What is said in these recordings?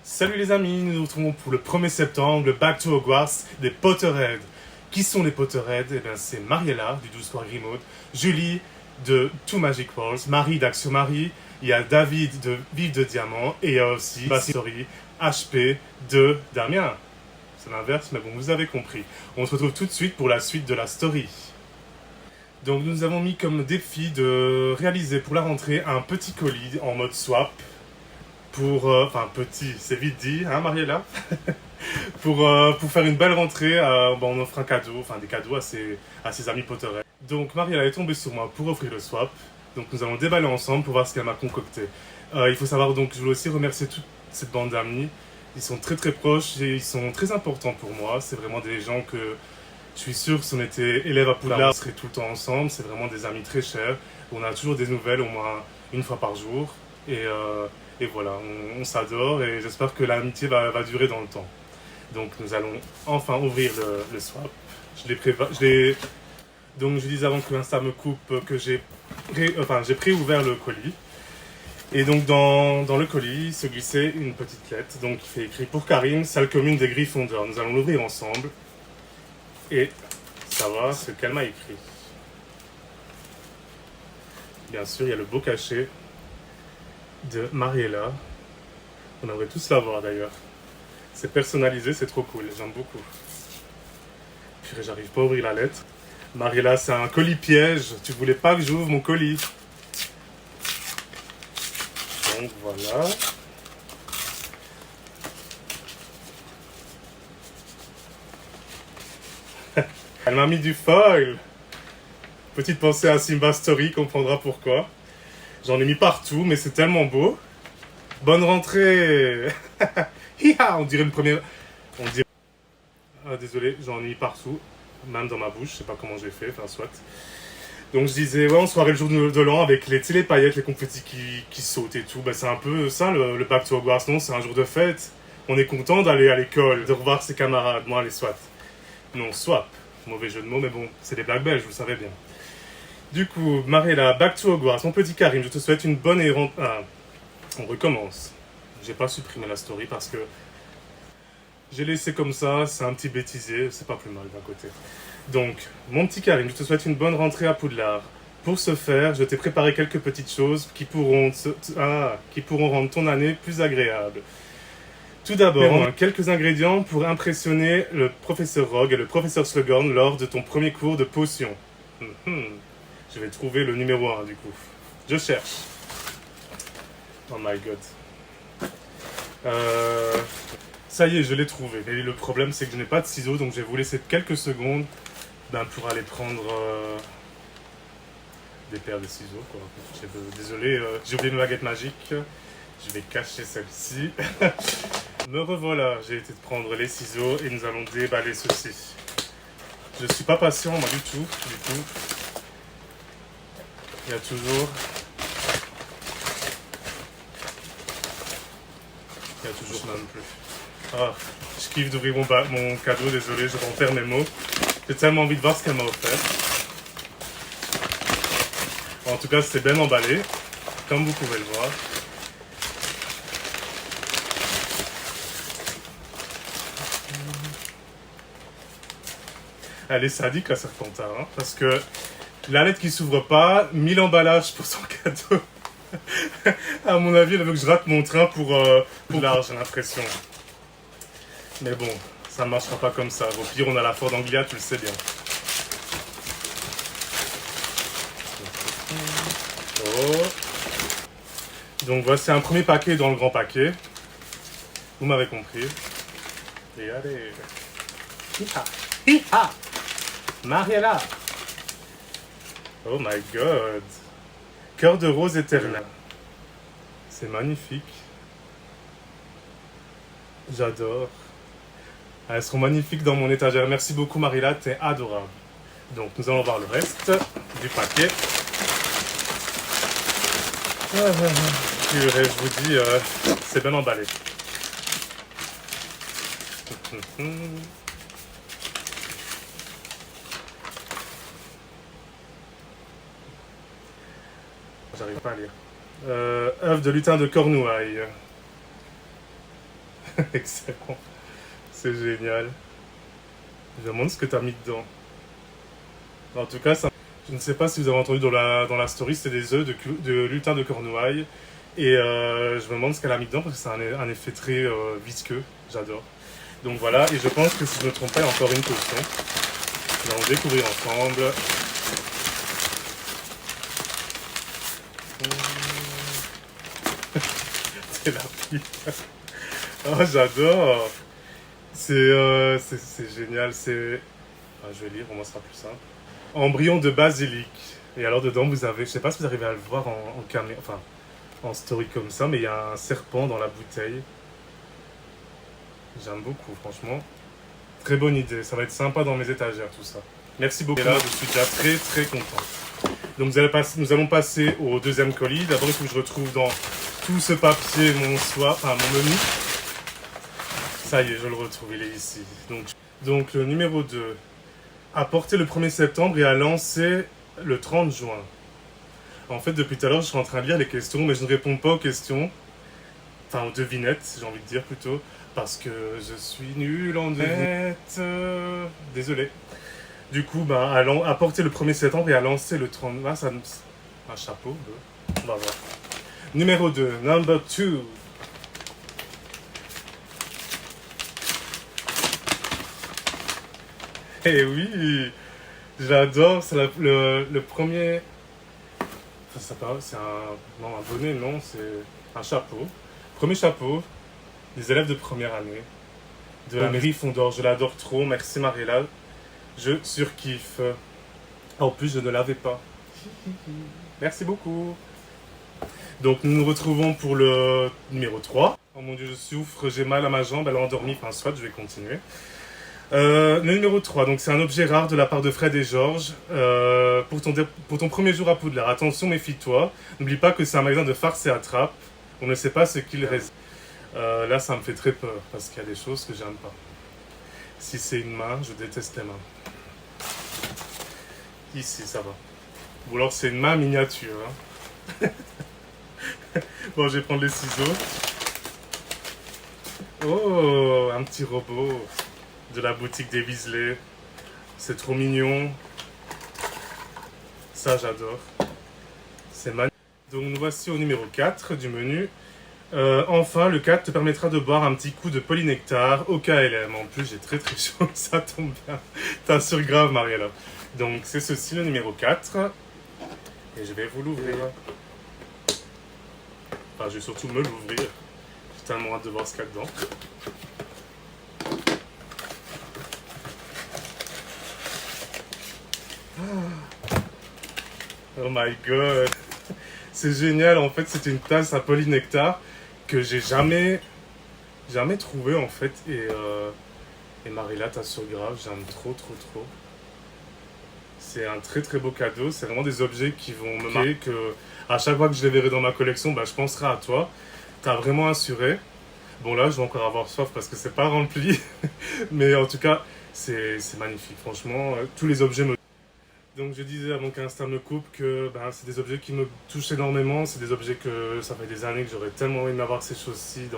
Salut les amis, nous nous retrouvons pour le 1er septembre, le Back to Hogwarts des Potterheads. Qui sont les Potterheads? Eh bien c'est Mariella du 12 Soir Grimaud, Julie de Two Magic Worlds, Marie d'Action Marie, il y a David de Vive de Diamant et il y a aussi Bastori HP de Damien. C'est l'inverse mais bon vous avez compris. On se retrouve tout de suite pour la suite de la story. Donc nous avons mis comme défi de réaliser pour la rentrée un petit colis en mode swap. Enfin petit, c'est vite dit, hein Mariella pour faire une belle rentrée, on offre un cadeau, enfin des cadeaux à ses amis Potterhead. Donc Mariella est tombée sur moi pour offrir le swap, donc nous allons déballer ensemble pour voir ce qu'elle m'a concocté. Il faut savoir donc, je voulais aussi remercier toute cette bande d'amis, ils sont très très proches et ils sont très importants pour moi, c'est vraiment des gens que je suis sûr que si on était élèves à Poudlard, on serait tout le temps ensemble, c'est vraiment des amis très chers, on a toujours des nouvelles au moins une fois par jour et voilà, on s'adore et j'espère que l'amitié va durer dans le temps. Donc nous allons enfin ouvrir le swap. Donc je disais avant que Insta me coupe que j'ai pré-ouvert le colis. Et donc dans le colis se glissait une petite lettre. Donc il fait écrit pour Karim, salle commune des Gryffondors. Nous allons l'ouvrir ensemble et savoir ce qu'elle m'a écrit. Bien sûr, il y a le beau cachet de Mariella. On aimerait tous l'avoir d'ailleurs. C'est personnalisé, c'est trop cool, j'aime beaucoup. Puis j'arrive pas à ouvrir la lettre. Mariella, c'est un colis piège. Tu voulais pas que j'ouvre mon colis. Donc voilà. Elle m'a mis du foil. Petite pensée à Simba Story, comprendra pourquoi. J'en ai mis partout, mais c'est tellement beau. Bonne rentrée. Hiha, on dirait le premier... On dirait... Ah, désolé, j'en ai mis partout. Même dans ma bouche, je sais pas comment j'ai fait, enfin soit. Donc je disais, ouais, on se croirait le jour de l'an avec les paillettes, les confettis qui sautent et tout. Bah, c'est un peu ça le Back to Hogwarts, non? C'est un jour de fête. On est content d'aller à l'école, de revoir ses camarades. Moi, les swat. Non, swap. Mauvais jeu de mots, mais bon, c'est des blagues belges, vous le savez bien. Du coup, Mariella, Back to Hogwarts, mon petit Karim, je te souhaite une bonne et... on recommence. J'ai pas supprimé la story parce que j'ai laissé comme ça, c'est un petit bêtisier, c'est pas plus mal d'un côté. Donc, mon petit Karim, je te souhaite une bonne rentrée à Poudlard. Pour ce faire, je t'ai préparé quelques petites choses qui pourront rendre ton année plus agréable. Tout d'abord, quelques ingrédients pour impressionner le professeur Rogue et le professeur Slughorn lors de ton premier cours de potions. Je vais trouver le numéro 1 du coup. Je cherche. Oh my god. Ça y est, je l'ai trouvé. Mais le problème, c'est que je n'ai pas de ciseaux, donc je vais vous laisser quelques secondes pour aller prendre des paires de ciseaux. Quoi. Désolé, j'ai oublié une baguette magique. Je vais cacher celle-ci. Me revoilà, j'ai été prendre les ciseaux et nous allons déballer ceci. Je suis pas patient, moi, du tout. Il y a toujours... même plus. Ah, je kiffe d'ouvrir mon cadeau, désolé, je vais en faire mes mots. J'ai tellement envie de voir ce qu'elle m'a offert. En tout cas, c'est bien emballé, comme vous pouvez le voir. Elle est sadique, la Serpentard, hein, parce que la lettre qui s'ouvre pas, 1000 emballages pour son cadeau. À mon avis, elle veut que je rate mon train pour large, j'ai l'impression. Mais bon, ça ne marchera pas comme ça. Au pire, on a la Ford Anglia, tu le sais bien. Oh. Donc voici un premier paquet dans le grand paquet. Vous m'avez compris. Et allez. Hi-ha. Hi-ha. Mariella. Oh my god. Cœur de rose éternel. C'est magnifique. J'adore. Elles seront magnifiques dans mon étagère. Merci beaucoup Mariella, t'es adorable. Donc nous allons voir le reste du paquet. Purée, je vous dis, c'est bien emballé. J'arrive pas à lire. Œuvre de lutin de Cornouailles. Excellent. C'est génial. Je me demande ce que tu as mis dedans. En tout cas, ça... je ne sais pas si vous avez entendu dans la story, c'est des œufs de lutin de Cornouailles. Et je me demande ce qu'elle a mis dedans parce que c'est un effet très visqueux. J'adore. Donc voilà, et je pense que si je ne me trompe pas, il y a encore une potion. Nous allons découvrir ensemble. C'est la pile. Oh, j'adore. C'est génial. C'est... Ah, je vais lire, au moins ce sera plus simple. Embryon de basilic. Et alors dedans, vous avez... Je sais pas si vous arrivez à le voir en caméra, enfin, en story comme ça, mais il y a un serpent dans la bouteille. J'aime beaucoup, franchement. Très bonne idée. Ça va être sympa dans mes étagères, tout ça. Merci beaucoup. Et là, je suis déjà très, très content. Donc, nous allons passer au deuxième colis. D'abord, il faut que je retrouve dans tout ce papier mon menu. Ça y est, je le retrouve. Il est ici. Donc le numéro 2. Apporter le 1er septembre et à lancer le 30 juin. En fait, depuis tout à l'heure, je suis en train de lire les questions, mais je ne réponds pas aux questions. Enfin, aux devinettes, j'ai envie de dire plutôt. Parce que je suis nul en devinettes. Désolé. Du coup, apporter le 1er septembre et à lancer le 30 juin, ça... Un chapeau, on va voir. Numéro 2, number 2. Eh oui, j'adore, c'est le premier... Enfin, c'est un bonnet, non, c'est un chapeau. Premier chapeau des élèves de première année de la mairie Fondor. Je l'adore trop, merci Mariella. Je surkiffe. En plus, je ne l'avais pas. Merci beaucoup. Donc, nous nous retrouvons pour le numéro 3. Oh mon dieu, je souffre, j'ai mal à ma jambe, elle est endormie. Enfin, soit, je vais continuer. Le numéro 3, donc c'est un objet rare de la part de Fred et Georges. Pour ton premier jour à Poudlard, attention, méfie-toi. N'oublie pas que c'est un magasin de farce et attrape. On ne sait pas ce qu'il reste. Là, ça me fait très peur parce qu'il y a des choses que j'aime pas. Si c'est une main, je déteste les mains. Ici, ça va. Ou alors c'est une main miniature. Hein. Bon, je vais prendre les ciseaux. Oh, un petit robot de la boutique des Weasley. C'est trop mignon. Ça, j'adore. C'est magnifique. Donc, nous voici au numéro 4 du menu. Enfin, le 4 te permettra de boire un petit coup de polynectar au KLM. En plus, j'ai très très chaud, ça tombe bien. T'assures grave, Mariella. Donc, c'est ceci le numéro 4. Et je vais vous l'ouvrir. Enfin, je vais surtout me l'ouvrir. J'ai tellement hâte de voir ce qu'il y a dedans. Oh my god. C'est génial, en fait, c'était une tasse à polynectar que j'ai jamais trouvé en fait. Et Mariella, t'assure grave, j'aime trop. C'est un très très beau cadeau, c'est vraiment des objets qui vont me marquer, que à chaque fois que je les verrai dans ma collection, je penserai à toi. T'as vraiment assuré. Bon là, je vais encore avoir soif parce que c'est pas rempli. Mais en tout cas, c'est magnifique, franchement. Tous les objets me... Donc je disais avant qu'Insta me coupe que c'est des objets qui me touchent énormément, c'est des objets que ça fait des années que j'aurais tellement aimé avoir ces choses-ci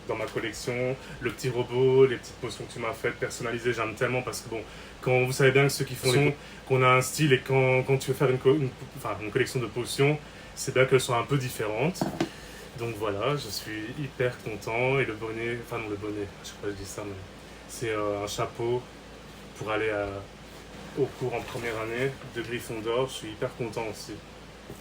dans ma collection. Le petit robot, les petites potions que tu m'as faites personnalisées, j'aime tellement parce que bon, quand vous savez bien que ceux qui font qu'on a un style et quand tu veux faire une collection de potions, c'est bien qu'elles soient un peu différentes. Donc voilà, je suis hyper content et le bonnet, enfin non le bonnet, je sais pas si je dis ça, mais c'est un chapeau pour aller au cours en première année de Gryffondor, je suis hyper content aussi.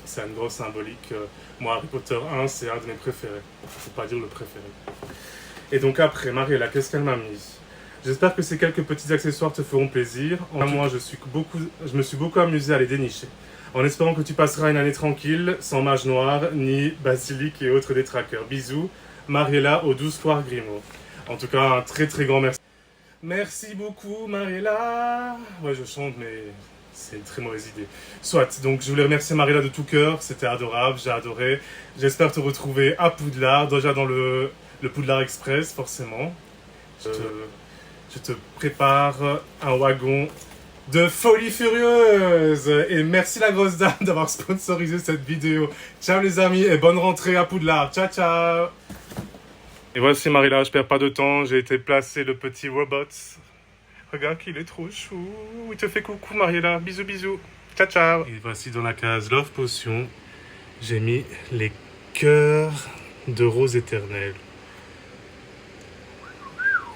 C'est une grosse symbolique. Moi, Harry Potter 1, c'est un de mes préférés. Faut pas dire le préféré. Et donc après, Mariella, qu'est-ce qu'elle m'a mis? J'espère que ces quelques petits accessoires te feront plaisir. Moi, je me suis beaucoup amusé à les dénicher. En espérant que tu passeras une année tranquille, sans mage noir, ni basilic et autres détraqueurs. Bisous, Mariella aux 12 foires Grimaud. En tout cas, un très très grand merci. Merci beaucoup, Mariella. Ouais, je chante, mais c'est une très mauvaise idée. Soit, donc je voulais remercier Mariella de tout cœur. C'était adorable, j'ai adoré. J'espère te retrouver à Poudlard, déjà dans le Poudlard Express, forcément. Je te prépare un wagon de folie furieuse. Et merci la grosse dame d'avoir sponsorisé cette vidéo. Ciao les amis et bonne rentrée à Poudlard. Ciao, ciao. Et voici Mariella, je perds pas de temps, j'ai été placer le petit robot. Regarde qu'il est trop chou. Il te fait coucou Mariella, bisous bisous. Ciao ciao. Et voici dans la case Love Potion, j'ai mis les cœurs de rose éternelle.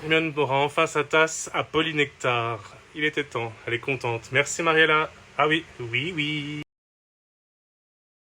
Mion aura enfin sa tasse à polynectar. Il était temps, elle est contente. Merci Mariella. Ah oui, oui, oui.